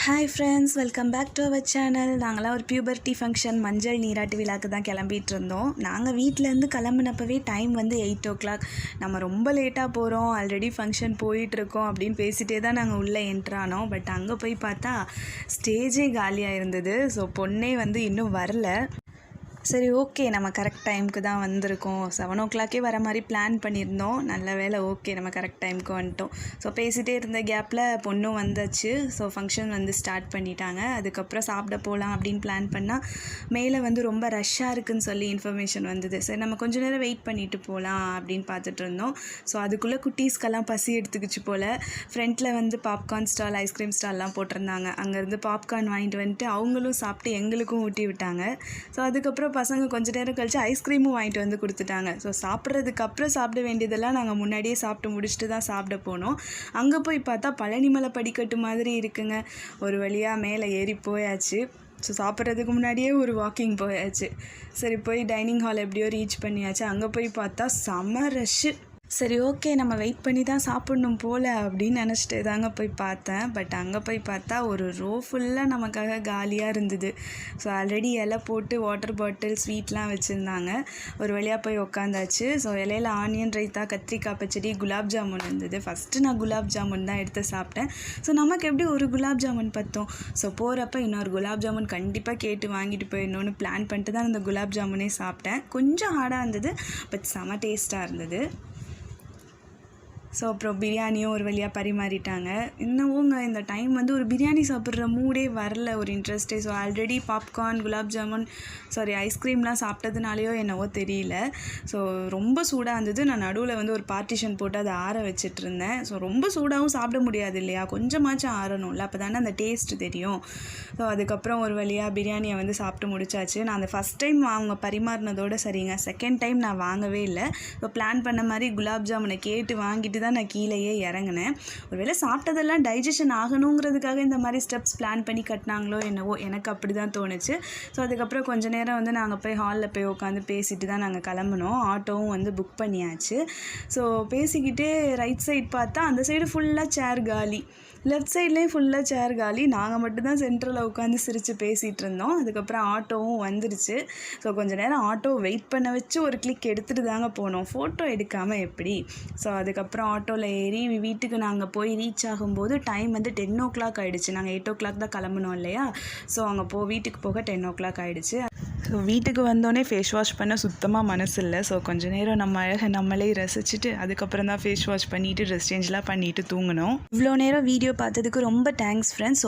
Hi friends, welcome back to our channel. நாங்களாம் ஒரு puberty function மஞ்சள் நீராட்டு விழாக்கு தான் கிளம்பிட்டு இருந்தோம். நாங்கள் வீட்டிலேருந்து கிளம்புனப்பவே டைம் வந்து 8 o'clock. நம்ம ரொம்ப லேட்டாக போகிறோம், ஆல்ரெடி ஃபங்க்ஷன் போயிட்டுருக்கோம் அப்படின்னு பேசிகிட்டே தான் நாங்கள் உள்ளே என்ட்ரானோம். பட் அங்கே போய் பார்த்தா ஸ்டேஜே காலியாக இருந்தது. ஸோ பொண்ணே வந்து இன்னும் வரல. சரி, ஓகே, நம்ம கரெக்ட் டைமுக்கு தான் வந்திருக்கோம். 7 o'clock வர மாதிரி பிளான் பண்ணியிருந்தோம். நல்ல வேலை, ஓகே, நம்ம கரெக்ட் டைமுக்கு வந்துட்டோம். ஸோ பேசிகிட்டே இருந்த கேப்பில் பொண்ணும் வந்தாச்சு. ஸோ ஃபங்க்ஷன் வந்து ஸ்டார்ட் பண்ணிட்டாங்க. அதுக்கப்புறம் சாப்பிட போகலாம் அப்படின்னு பிளான் பண்ணால் மேலே வந்து ரொம்ப ரஷ்ஷாக இருக்குதுன்னு சொல்லி இன்ஃபர்மேஷன் வந்தது. சரி, நம்ம கொஞ்சம் நேரம் வெயிட் பண்ணிவிட்டு போகலாம் அப்படின்னு பார்த்துட்டு இருந்தோம். ஸோ அதுக்குள்ளே குட்டீஸ்க்கெல்லாம் பசி எடுத்துக்கிச்சு போல். ஃப்ரண்ட்டில் வந்து பாப்கார்ன் ஸ்டால், ஐஸ்கிரீம் ஸ்டால்லாம் போட்டிருந்தாங்க. அங்கேருந்து பாப்கார்ன் வாங்கிட்டு வந்துட்டு அவங்களும் சாப்பிட்டு எங்களுக்கும் ஊட்டி விட்டாங்க. ஸோ அதுக்கப்புறம் பசங்க கொஞ்சம் நேரம் கழித்து ஐஸ்கிரீமும் வாங்கிட்டு வந்து கொடுத்துட்டாங்க. ஸோ சாப்பிட்றதுக்கப்புறம் சாப்பிட வேண்டியதெல்லாம் நாங்கள் முன்னாடியே சாப்பிட்டு முடிச்சுட்டு தான் சாப்பிட போனோம். அங்கே போய் பார்த்தா பழனிமலை படிக்கட்டு மாதிரி இருக்குங்க. ஒரு வழியாக மேலே ஏறி போயாச்சு. ஸோ சாப்பிட்றதுக்கு முன்னாடியே ஒரு வாக்கிங் போயாச்சு. சரி, போய் டைனிங் ஹால் எப்படியோ ரீச் பண்ணியாச்சு. அங்கே போய் பார்த்தா செம ரஷ்ஷு. சரி, ஓகே, நம்ம வெயிட் பண்ணி தான் சாப்பிட்ணும் போல் அப்படின்னு நினச்சிட்டு தாங்க போய் பார்த்தேன். பட் அங்கே போய் பார்த்தா ஒரு ரோ ஃபுல்லாக நமக்காக காலியாக இருந்தது. ஸோ ஆல்ரெடி இலை போட்டு வாட்டர் பாட்டில் ஸ்வீட்லாம் வச்சுருந்தாங்க. ஒரு வழியாக போய் உக்காந்தாச்சு. ஸோ இலையில் ஆனியன் ரைத்தா, கத்திரிக்காய் பச்சடி, குலாப் ஜாமுன் இருந்தது. ஃபஸ்ட்டு நான் குலாப் ஜாமுன் தான் எடுத்து சாப்பிட்டேன். ஸோ நமக்கு எப்படி ஒரு குலாப் ஜாமுன் பற்றும். ஸோ போகிறப்ப இன்னொரு குலாப் ஜாமுன் கண்டிப்பாக கேட்டு வாங்கிட்டு போயிடணுன்னு பிளான் பண்ணிட்டு தான் அந்த குலாப் ஜாமுனே சாப்பிட்டேன். கொஞ்சம் ஹார்டாக இருந்தது, பட் செம டேஸ்ட்டாக இருந்தது. ஸோ அப்புறம் பிரியாணியும் ஒரு வழியாக பரிமாறிட்டாங்க. இன்னமுங்க இந்த டைம் வந்து ஒரு பிரியாணி சாப்பிட்ற மூடே வரல, ஒரு இன்ட்ரெஸ்ட்டே. So already popcorn, gulab jamun, ஐஸ்கிரீம்லாம் சாப்பிட்டதுனாலையோ என்னவோ தெரியல. ஸோ ரொம்ப சூடாக இருந்தது. நான் நடுவில் வந்து ஒரு பார்ட்டிஷன் போட்டு அதை ஆற வச்சுட்டு இருந்தேன். ஸோ ரொம்ப சூடாகவும் சாப்பிட முடியாது இல்லையா, கொஞ்சமாச்சும் ஆறணும்ல, அப்போ தானே அந்த டேஸ்ட்டு தெரியும். ஸோ அதுக்கப்புறம் ஒரு வழியாக பிரியாணியை வந்து சாப்பிட்டு முடிச்சாச்சு. நான் அந்த ஃபஸ்ட் டைம் அவங்க பரிமாறினதோடு சரிங்க. செகண்ட் டைம் நான் வாங்கவே இல்லை. ஸோ பிளான் பண்ண மாதிரி குலாப் ஜாமுனை கேட்டு வாங்கிட்டு தான் நான் கீழேயே இறங்கினேன். ஒருவேளை சாப்பிட்டதெல்லாம் டைஜஷன் ஆகணுங்கிறதுக்காக இந்த மாதிரி ஸ்டெப்ஸ் பிளான் பண்ணி கட்டினாங்களோ என்னவோ, எனக்கு அப்படி தான் தோணுச்சு. ஸோ அதுக்கப்புறம் கொஞ்சம் நேரம் வந்து நாங்கள் போய் ஹாலில் போய் உட்காந்து பேசிட்டு தான் நாங்கள் கிளம்புனோம். ஆட்டோவும் வந்து புக் பண்ணியாச்சு. ஸோ பேசிக்கிட்டே ரைட் சைட் பார்த்தா அந்த சைடு ஃபுல்லாக சேர் காலி, லெஃப்ட் சைட்லேயும் ஃபுல்லாக சேர் காலி. நாங்கள் மட்டும்தான் சென்ட்ரலில் உட்காந்து சிரித்து பேசிகிட்டு இருந்தோம். அதுக்கப்புறம் ஆட்டோவும் வந்துடுச்சு. ஸோ கொஞ்சம் நேரம் ஆட்டோ வெயிட் பண்ண வச்சு ஒரு கிளிக் எடுத்துகிட்டு தாங்க போனோம், ஃபோட்டோ எடுக்காமல் எப்படி. ஸோ அதுக்கப்புறம் ஆட்டோவில் ஏறி வீட்டுக்கு நாங்கள் போய் ரீச் ஆகும்போது டைம் வந்து 10 o'clock ஆகிடுச்சு. நாங்கள் 8 o'clock தான் கிளம்புனோம் இல்லையா. ஸோ அங்கே வீட்டுக்கு போக 10 o'clock ஆகிடுச்சு. ஸோ வீட்டுக்கு வந்தோடனே ஃபேஸ் வாஷ் பண்ண சுத்தமாக மனசு இல்லை. ஸோ கொஞ்சம் நேரம் நம்ம அழகை நம்மளே ரசிச்சுட்டு அதுக்கப்புறம் தான் ஃபேஸ் வாஷ் பண்ணிவிட்டு ட்ரெஸ் சேஞ்செலாம் பண்ணிவிட்டு தூங்கணும். இவ்வளோ நேரம் வீடியோ பார்த்ததுக்கு ரொம்ப தேங்க்ஸ் ஃப்ரெண்ட்ஸ்.